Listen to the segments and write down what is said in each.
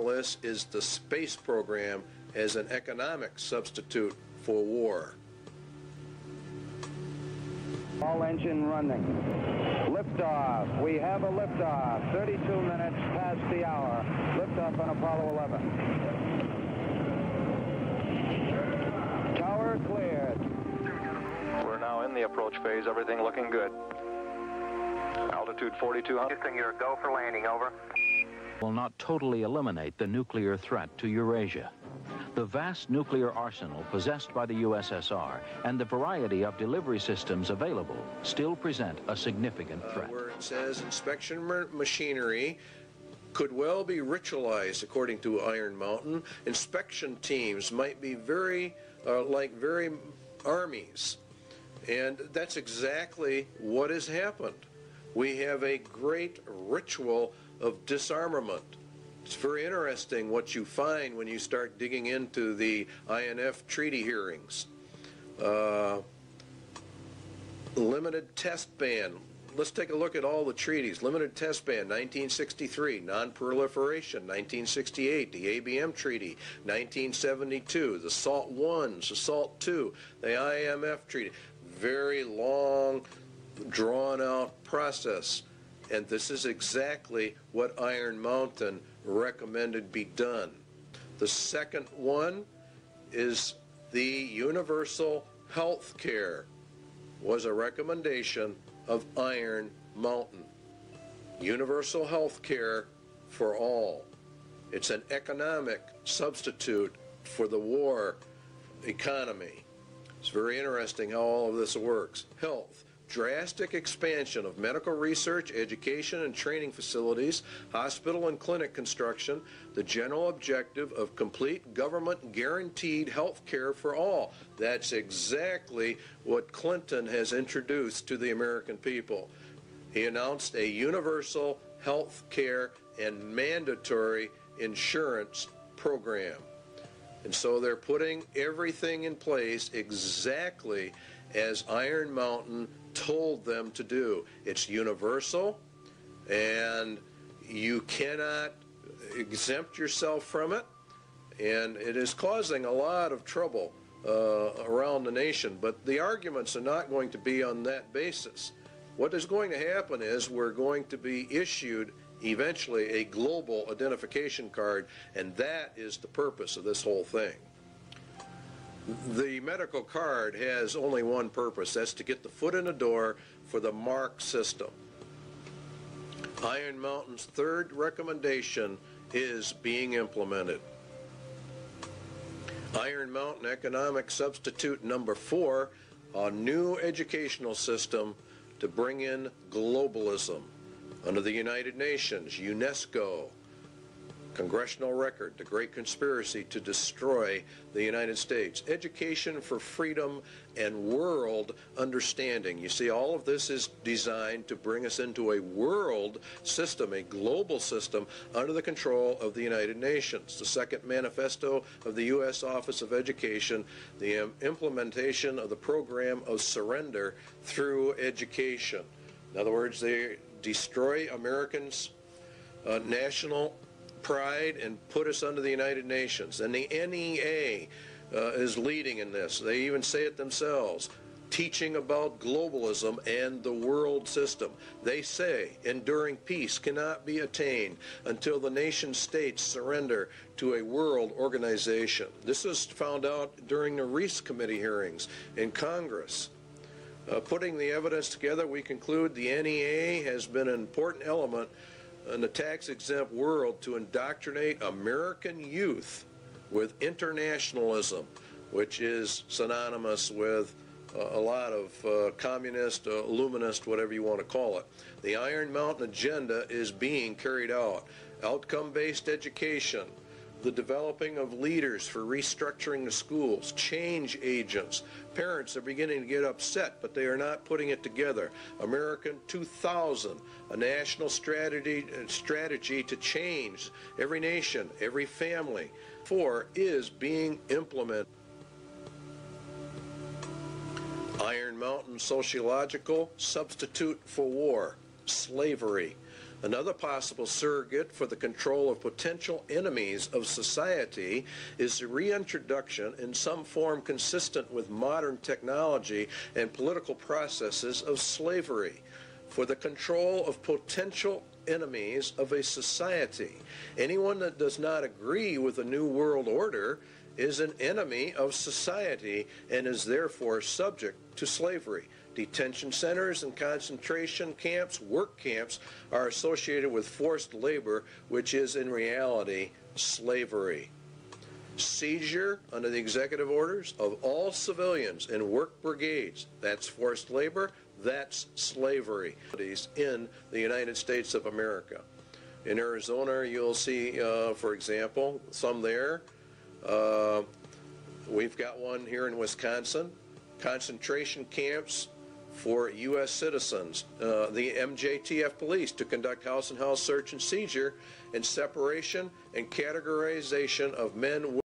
this is the space program as an economic substitute for war. All engine running. Liftoff. We have a liftoff. 32 minutes past the hour. Liftoff on Apollo 11. Tower cleared. We're now in the approach phase. Everything looking good. Altitude 4,200. Houston, you're a go for landing, over. Will not totally eliminate the nuclear threat to Eurasia. The vast nuclear arsenal possessed by the USSR and the variety of delivery systems available still present a significant threat. Where it says inspection machinery could well be ritualized, according to Iron Mountain. Inspection teams might be very armies. And that's exactly what has happened. We have a great ritual of disarmament. It's very interesting what you find when you start digging into the INF treaty hearings. Limited test ban. Let's take a look at all the treaties. Limited test ban, 1963. Non-proliferation, 1968. The ABM Treaty, 1972. The SALT I, the SALT II, the IMF Treaty. Very long, drawn-out process. And this is exactly what Iron Mountain recommended be done. The second one is the universal health care was a recommendation of Iron Mountain. Universal health care for all. It's an economic substitute for the war economy. It's very interesting how all of this works. Health. Drastic expansion of medical research, education, and training facilities, hospital and clinic construction, the general objective of complete government guaranteed health care for all. That's exactly what Clinton has introduced to the American people. He announced a universal health care and mandatory insurance program. And so they're putting everything in place exactly as Iron Mountain told them to do. It's universal, and you cannot exempt yourself from it, and it is causing a lot of trouble around the nation. But the arguments are not going to be on that basis. What is going to happen is we're going to be issued eventually a global identification card, and that is the purpose of this whole thing. The medical card has only one purpose. That's to get the foot in the door for the MARC system. Iron Mountain's third recommendation is being implemented. Iron Mountain Economic Substitute number 4, a new educational system to bring in globalism under the United Nations, UNESCO, Congressional Record, the Great Conspiracy to Destroy the United States, Education for Freedom and World Understanding. You see, all of this is designed to bring us into a world system, a global system under the control of the United Nations. The second manifesto of the U.S. Office of Education, the implementation of the program of surrender through education. In other words, they destroy Americans' national pride and put us under the United Nations. And the NEA is leading in this. They even say it themselves, teaching about globalism and the world system. They say enduring peace cannot be attained until the nation states surrender to a world organization. This was found out during the Reese Committee hearings in Congress. Putting the evidence together, we conclude the NEA has been an important element in the tax-exempt world to indoctrinate American youth with internationalism, which is synonymous with a lot of communist, illuminist, whatever you want to call it. The Iron Mountain agenda is being carried out. Outcome-based education, the developing of leaders for restructuring the schools, change agents. Parents are beginning to get upset, but they are not putting it together. American 2000, a national strategy to change every nation, every family. 4 is being implemented. Iron Mountain sociological substitute for war, slavery. Another possible surrogate for the control of potential enemies of society is the reintroduction in some form consistent with modern technology and political processes of slavery for the control of potential enemies of a society. Anyone that does not agree with the New World Order is an enemy of society and is therefore subject to slavery. Detention centers and concentration camps, work camps, are associated with forced labor, which is in reality slavery. Seizure under the executive orders of all civilians in work brigades, that's forced labor, that's slavery in the United States of America. In Arizona, you'll see, for example, some there. We've got one here in Wisconsin, concentration camps for U.S. citizens, the MJTF police to conduct house and house search and seizure and separation and categorization of men.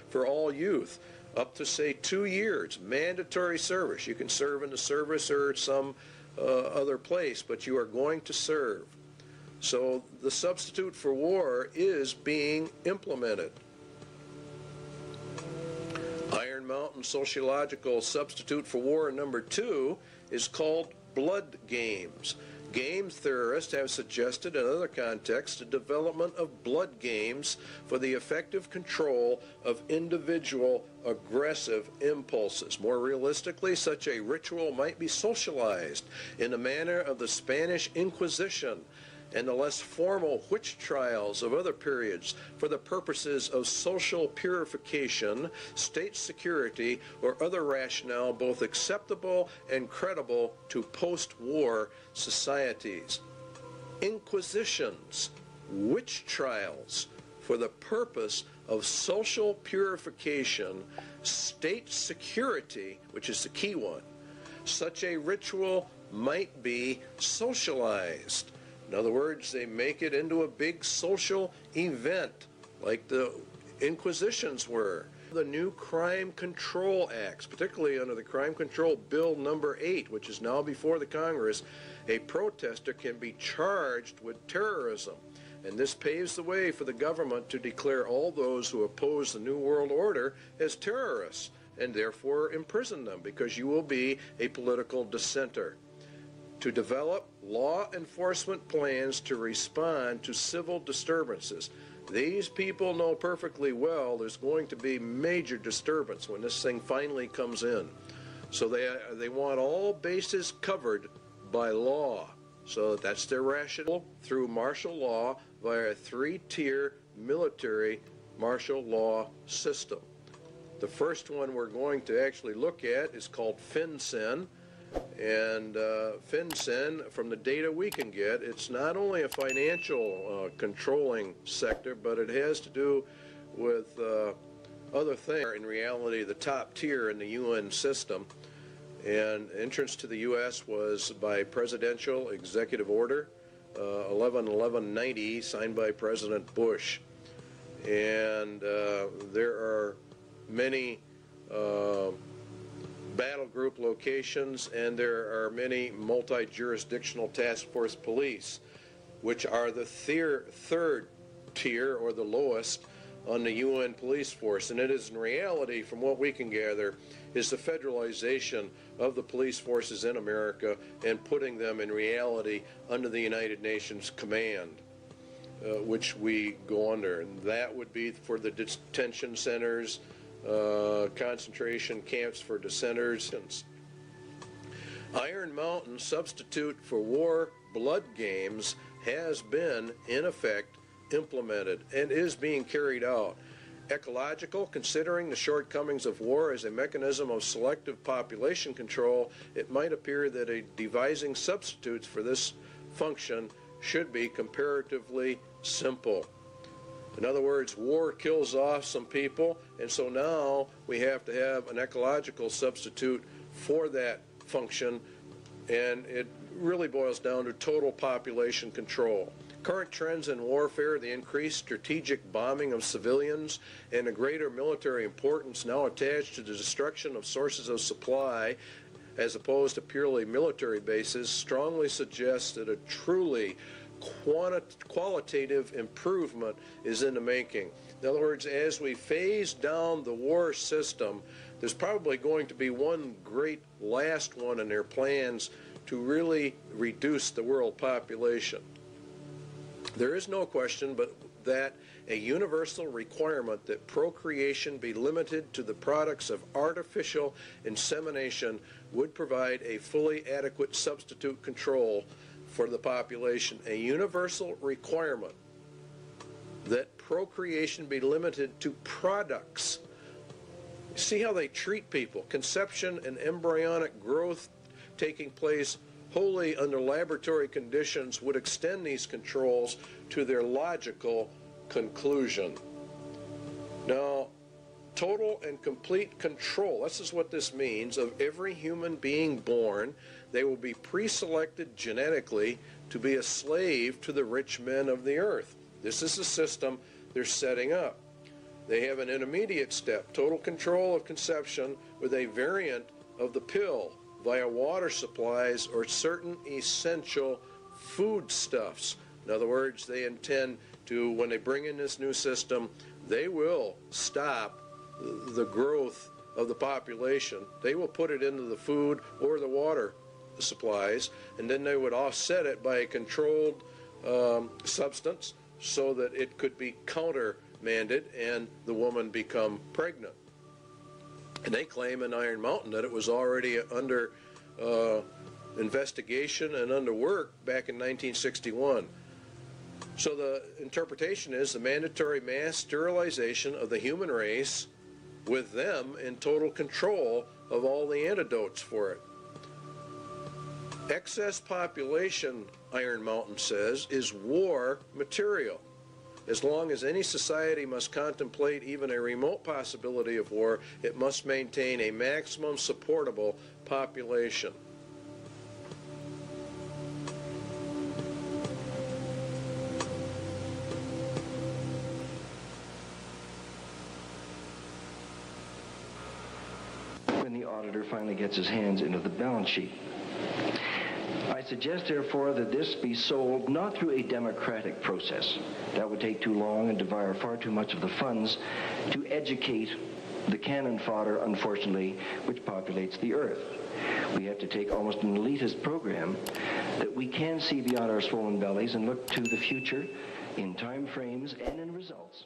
For all youth, up to say 2 years, mandatory service. You can serve in the service or some other place, but you are going to serve. So the substitute for war is being implemented. Iron Mountain sociological substitute for war number 2 is called blood games. Game theorists have suggested in other contexts the development of blood games for the effective control of individual aggressive impulses. More realistically, such a ritual might be socialized in the manner of the Spanish Inquisition and the less formal witch trials of other periods for the purposes of social purification, state security, or other rationale both acceptable and credible to post-war societies. Inquisitions, witch trials for the purpose of social purification, state security, which is the key one. Such a ritual might be socialized. In other words, they make it into a big social event, like the Inquisitions were. The new crime control acts, particularly under the Crime Control Bill number 8, which is now before the Congress, a protester can be charged with terrorism. And this paves the way for the government to declare all those who oppose the New World Order as terrorists, and therefore imprison them, because you will be a political dissenter. To develop law enforcement plans to respond to civil disturbances. These people know perfectly well there's going to be major disturbance when this thing finally comes in. So they want all bases covered by law. So that's their rationale through martial law via a 3-tier military martial law system. The first one we're going to actually look at is called FinCEN. And FinCEN, from the data we can get, it's not only a financial controlling sector, but it has to do with other things. In reality, the top tier in the UN system. And entrance to the U.S. was by presidential executive order 11-1190, signed by President Bush. And there are many battle group locations, and there are many multi-jurisdictional task force police, which are the third tier, or the lowest, on the UN police force, and it is in reality, from what we can gather, is the federalization of the police forces in America and putting them in reality under the United Nations command, which we go under. And that would be for the detention centers, concentration camps for dissenters. Iron Mountain substitute for war blood games has been, in effect, implemented and is being carried out. Ecological, considering the shortcomings of war as a mechanism of selective population control, it might appear that devising substitutes for this function should be comparatively simple. In other words, war kills off some people, and so now we have to have an ecological substitute for that function, and it really boils down to total population control. Current trends in warfare, the increased strategic bombing of civilians, and a greater military importance now attached to the destruction of sources of supply as opposed to purely military bases, strongly suggests that a truly qualitative improvement is in the making. In other words, as we phase down the war system, there's probably going to be one great last one in their plans to really reduce the world population. There is no question but that a universal requirement that procreation be limited to the products of artificial insemination would provide a fully adequate substitute control for the population. A universal requirement that procreation be limited to products. See how they treat people. Conception and embryonic growth taking place wholly under laboratory conditions would extend these controls to their logical conclusion. Now, total and complete control, this is what this means, of every human being born. They will be pre-selected genetically to be a slave to the rich men of the earth. This is the system they're setting up. They have an intermediate step, total control of conception with a variant of the pill via water supplies or certain essential foodstuffs. In other words, they intend to, when they bring in this new system, they will stop the growth of the population. They will put it into the food or the water supplies, and then they would offset it by a controlled substance so that it could be countermanded and the woman become pregnant. And they claim in Iron Mountain that it was already under investigation and under work back in 1961. So the interpretation is the mandatory mass sterilization of the human race with them in total control of all the antidotes for it. Excess population, Iron Mountain says, is war material. As long as any society must contemplate even a remote possibility of war, it must maintain a maximum supportable population. When the auditor finally gets his hands into the balance sheet. I suggest, therefore, that this be sold not through a democratic process. That would take too long and devour far too much of the funds to educate the cannon fodder, unfortunately, which populates the earth. We have to take almost an elitist program that we can see beyond our swollen bellies and look to the future in time frames and in results.